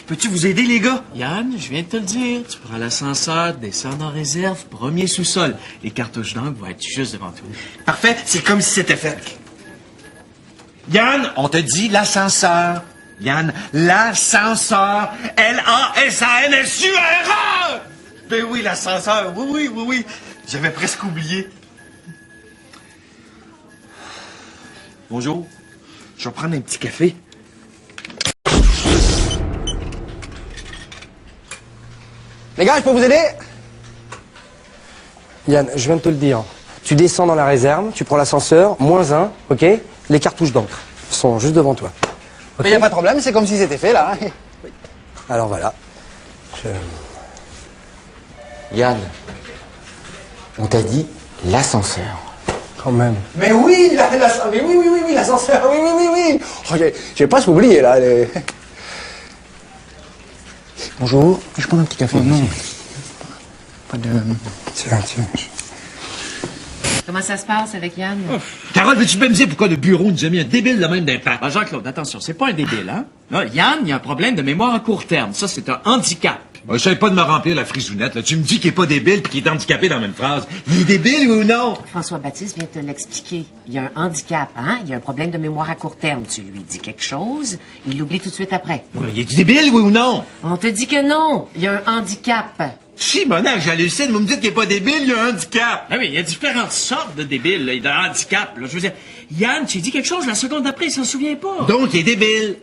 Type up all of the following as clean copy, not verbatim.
peux-tu vous aider, les gars? Yann, je viens de te le dire. Tu prends l'ascenseur, descends en réserve, premier sous-sol. Les cartouches d'encre vont être juste devant toi. Parfait, c'est comme si c'était fait. Yann, on te dit l'ascenseur. Yann, l'ascenseur. L-A-S-A-N-S-U-R-E! Ben oui, l'ascenseur. Oui. J'avais presque oublié. Bonjour. Je vais prendre un petit café. Les gars, je peux vous aider? Yann, je viens de te le dire. Tu descends dans la réserve, tu prends l'ascenseur, -1, ok? Les cartouches d'encre sont juste devant toi. Mais il n'y a pas de problème, c'est comme si c'était fait, là. Alors voilà. Yann, on t'a dit l'ascenseur. Quand même. Mais oui, l'ascenseur, oui. Oh, j'ai pas oublié, là. Bonjour, je prends un petit café. Non. Pas de... Tiens. Comment ça se passe avec Yann? Carole, veux-tu bien me dire pourquoi le bureau nous a mis un débile de même d'impact? Ah, Jean-Claude, attention, c'est pas un débile, hein? Là, Yann, il y a un problème de mémoire à court terme. Ça, c'est un handicap. Je savais pas de me remplir la frisounette, là. Tu me dis qu'il est pas débile puis qu'il est handicapé dans la même phrase. Il est débile, oui ou non? François-Baptiste vient te l'expliquer. Il y a un handicap, hein? Il y a un problème de mémoire à court terme. Tu lui dis quelque chose, il l'oublie tout de suite après. Il est débile, oui ou non? On te dit que non. Il y a un handicap. Simonac, j'hallucine, vous me dites qu'il est pas débile, il a un handicap. Ah oui, il y a différentes sortes de débiles, là, et de handicap. Là. Je veux dire, Yann, tu dis quelque chose, la seconde d'après, il s'en souvient pas. Donc, il est débile.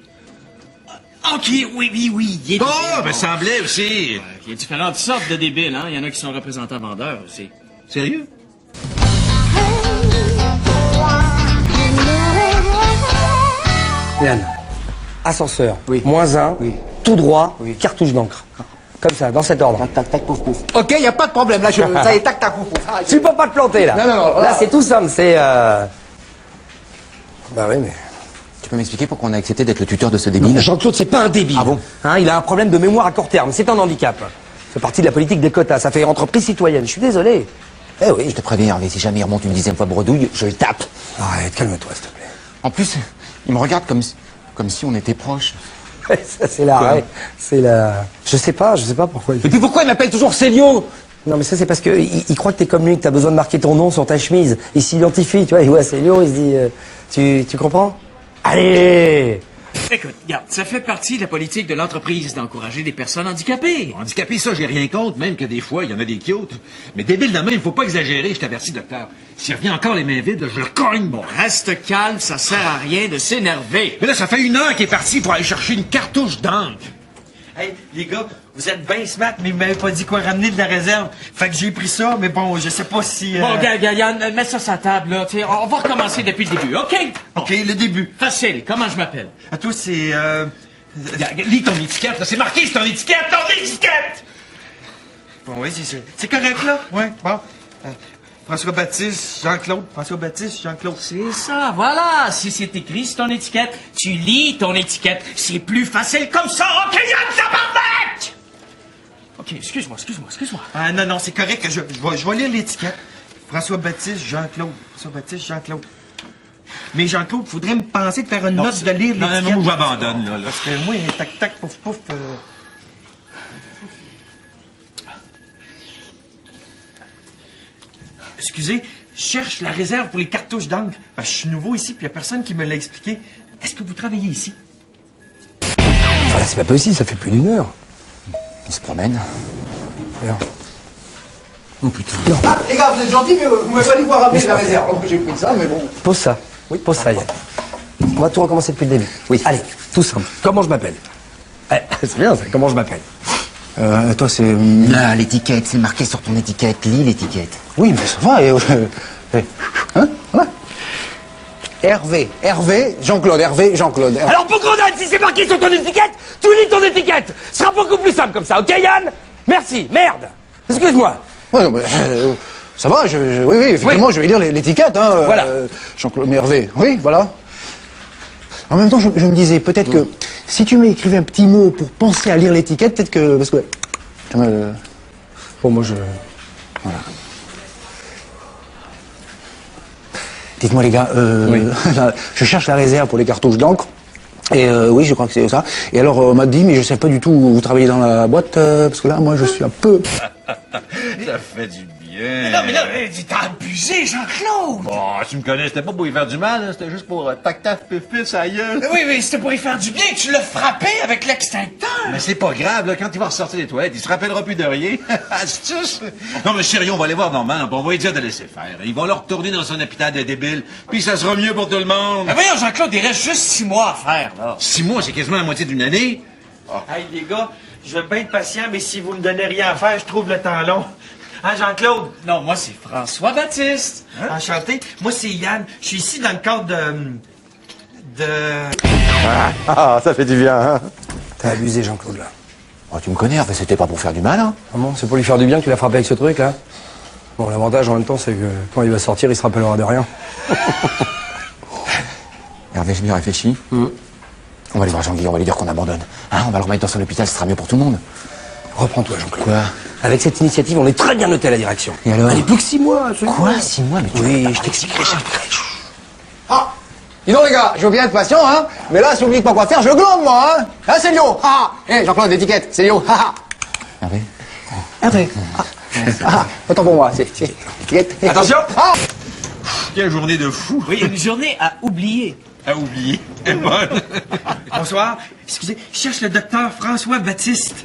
OK, oui, il est débile. Oh, me semblait aussi. Il y a différentes sortes de débiles, hein? Il y en a qui sont représentants vendeurs aussi. Sérieux? Yann, ascenseur, Oui. -1, Oui. tout droit, Oui. cartouche d'encre. Comme ça, dans cet ordre. Tac, pouf. Ok, il n'y a pas de problème, là, ça y est, tac, pouf. Ah, Tu peux pas te planter, là. Non, Là, c'est tout simple, c'est... Bah oui, mais... Tu peux m'expliquer pourquoi on a accepté d'être le tuteur de ce débile? Jean-Claude, c'est pas un débile. Ah bon? Hein, il a un problème de mémoire à court terme, c'est un handicap. Ça fait partie de la politique des quotas, ça fait entreprise citoyenne, je suis désolé. Eh oui, je te préviens, Hervé, si jamais il remonte une 10e fois bredouille, je le tape. Arrête, calme-toi, s'il te plaît. En plus, il me regarde comme si on était proches. Ça, c'est la... ouais, c'est la... Je sais pas pourquoi... Et puis pourquoi il m'appelle toujours Célio? Non, mais ça, c'est parce que il croit que t'es comme lui, que t'as besoin de marquer ton nom sur ta chemise. Il s'identifie, tu vois, il voit Célio, il se dit... tu comprends? Allez! Écoute, regarde, ça fait partie de la politique de l'entreprise d'encourager des personnes handicapées. Handicapé, ça, j'ai rien contre, même que des fois, il y en a des cute. Mais débile de même, faut pas exagérer, je t'avertis, docteur. S'il revient encore les mains vides, je le cogne, bon. Reste calme, ça sert à rien de s'énerver. Mais là, ça fait 1 heure qu'il est parti pour aller chercher une cartouche d'encre. Hey, les gars, vous êtes bien smart, mais vous m'avez pas dit quoi ramener de la réserve. Fait que j'ai pris ça, mais bon, je sais pas si... Bon, Yann, mets ça sur la table, là. T'sais, on va recommencer depuis le début, OK? OK, le début. Facile. Comment je m'appelle? À toi, c'est... Lis ton étiquette, là, c'est marqué, c'est ton étiquette, Bon, oui, c'est ça. C'est correct, là? Ouais, bon. François-Baptiste, Jean-Claude. C'est ça, voilà. Si c'est écrit sur ton étiquette, tu lis ton étiquette. C'est plus facile comme ça, OK, Yann, tabarnak! OK, excuse-moi. Ah, non, c'est correct, je vais lire l'étiquette. François-Baptiste, Jean-Claude. Mais Jean-Claude, faudrait me penser de faire une note de lire l'étiquette. Non, j'abandonne, là. Parce que moi, tac, pouf. Excusez, je cherche la réserve pour les cartouches d'encre. Parce que je suis nouveau ici, puis il n'y a personne qui me l'a expliqué. Est-ce que vous travaillez ici? Voilà, c'est pas possible, ça fait plus d'1 heure. Il se promène. Regarde. Oh putain. Ah, les gars, vous êtes gentils, mais vous m'avez pas dit quoi ramener de la réserve. Donc j'ai pris ça, mais bon. Pose ça. Oui, pose ça, Yann. On va tout recommencer depuis le début. Oui. Allez, tout simple. Comment je m'appelle? C'est bien ça, comment je m'appelle? Toi, c'est... Là, l'étiquette, c'est marqué sur ton étiquette. Lis l'étiquette. Oui, mais ça va, hein? Voilà. Hervé, Jean-Claude. Alors pour qu'on aille, si c'est marqué sur ton étiquette, tu lis ton étiquette. Ce sera beaucoup plus simple comme ça, ok Yann? Merci, merde. Excuse-moi. Ouais, non, mais, ça va, oui, effectivement, je vais lire l'étiquette, hein. Voilà. Jean-Claude, mais Hervé, oui, voilà. En même temps, je me disais, peut-être que si tu m'écrivais un petit mot pour penser à lire l'étiquette, peut-être que... Parce que... Bon, moi je... Voilà. Dites-moi les gars, Oui. là, je cherche la réserve pour les cartouches d'encre. Et oui, je crois que c'est ça. Et alors, on m'a dit, mais je sais pas du tout où vous travaillez dans la boîte, parce que là, moi, je suis un peu... Ça fait du bien. Non, mais là, t'as abusé, Jean-Claude! Bon, tu me connais, c'était pas pour y faire du mal, hein, c'était juste pour tac-tac, pif-pif, ça gueule. Oui, c'était pour y faire du bien, tu l'as frappé avec l'extincteur! Mais c'est pas grave, là, quand il va ressortir des toilettes, il se rappellera plus de rien. Astuce! Non, mais sérieux, on va aller voir Norman, puis on va lui dire de laisser faire. Il va leur retourner dans son hôpital de débile, puis ça sera mieux pour tout le monde. Mais voyons, Jean-Claude, il reste juste 6 mois à faire, là. 6 mois, c'est quasiment la moitié d'une année. Hey, les gars, je vais bien être patient, mais si vous me donnez rien à faire, je trouve le temps long. Hein, Jean-Claude? Non, moi, c'est François-Baptiste. Enchanté. Moi, c'est Yann. Je suis ici dans le cadre de... Ah, ça fait du bien, hein. T'as abusé, Jean-Claude, là. Oh, tu me connais, enfin, c'était pas pour faire du mal, hein. Ah bon, c'est pour lui faire du bien que tu l'as frappé avec ce truc, là? Bon, l'avantage, en même temps, c'est que quand il va sortir, il se rappellera de rien. Hervé, j'ai bien réfléchi. On va aller voir Jean-Guy, on va lui dire qu'on abandonne. Hein, on va le remettre dans son hôpital, ce sera mieux pour tout le monde. Reprends-toi, Jean-Claude. Quoi? Avec cette initiative, on est très bien noté à la direction. Et alors? Allez, plus que 6 mois, absolument. Quoi? 6 mois, mais tu... Oui, je t'expliquerai ça. Ah, dis donc, les gars, je veux bien être patient, hein. Mais là, si vous me dites pas quoi faire, je glande, moi, hein. Hein, Célio? Ah, hé, Jean-Claude, l'étiquette, Célio, ah, Hervé? Hervé. Autant pour moi, c'est l'étiquette. Attention! Ah! Quelle journée de fou. Oui, une journée à oublier. À oublier. Elle est bonne. Bonsoir. Excusez, je cherche le docteur François-Baptiste.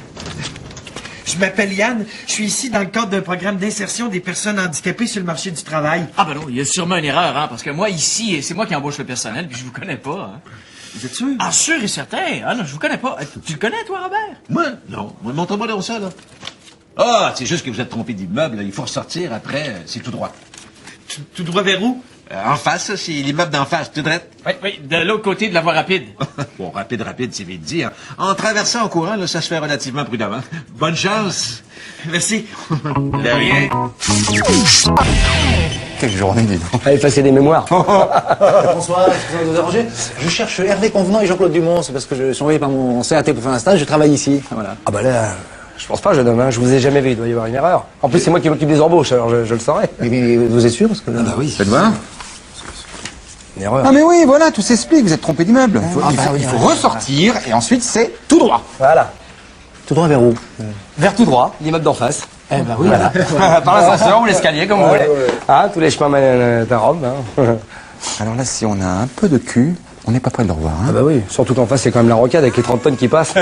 Je m'appelle Yann. Je suis ici dans le cadre d'un programme d'insertion des personnes handicapées sur le marché du travail. Ah ben non, il y a sûrement une erreur, hein, parce que moi, ici, c'est moi qui embauche le personnel, puis je vous connais pas, hein. Vous êtes sûr? Ah, sûr et certain. Ah non, je vous connais pas. Tu le connais, toi, Robert? Moi? Non. Moi, montre-moi dans ça, là. Ah, c'est juste que vous êtes trompé d'immeuble, là. Il faut ressortir après, c'est tout droit. Tout droit vers où? En face, ça, c'est l'immeuble d'en face, tout droit. Oui, de l'autre côté de la voie rapide. Bon, rapide, c'est vite dit. Hein. En traversant en courant, là, ça se fait relativement prudemment. Bonne chance. Merci. De rien. Quelle journée, dis donc. Allez, effacer des mémoires. Bonsoir, excusez-moi de vous déranger. Je cherche Hervé Convenant et Jean-Claude Dumont. C'est parce que je suis envoyé par mon CAT pour faire un stage. Je travaille ici. Voilà. Ah bah là, je pense pas, jeune homme, hein. Je vous ai jamais vu, il doit y avoir une erreur. En plus, c'est moi qui m'occupe des embauches, alors je le saurais. Mais vous êtes sûr parce que... Ah bah oui. Faites voir. Une erreur. Ah mais oui, voilà, tout s'explique, vous êtes trompé d'immeuble. Il faut oui. ressortir, et ensuite c'est tout droit. Voilà. Tout droit vers où? Vers tout droit, l'immeuble d'en face. Eh ben oui. Voilà. Par l'ascenseur ou l'escalier, comme vous voulez. Ah, tous les chemins mènent à ta robe, hein. Alors là, si on a un peu de cul, on n'est pas près de le revoir. Ah Hein. bah oui, surtout qu'en face, c'est quand même la rocade avec les 30 tonnes qui passent.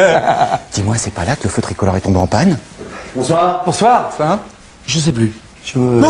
Dis-moi, c'est pas là que le feu tricolore est tombé en panne? Bonsoir. Bonsoir. Ça, hein? Je sais plus. Je me...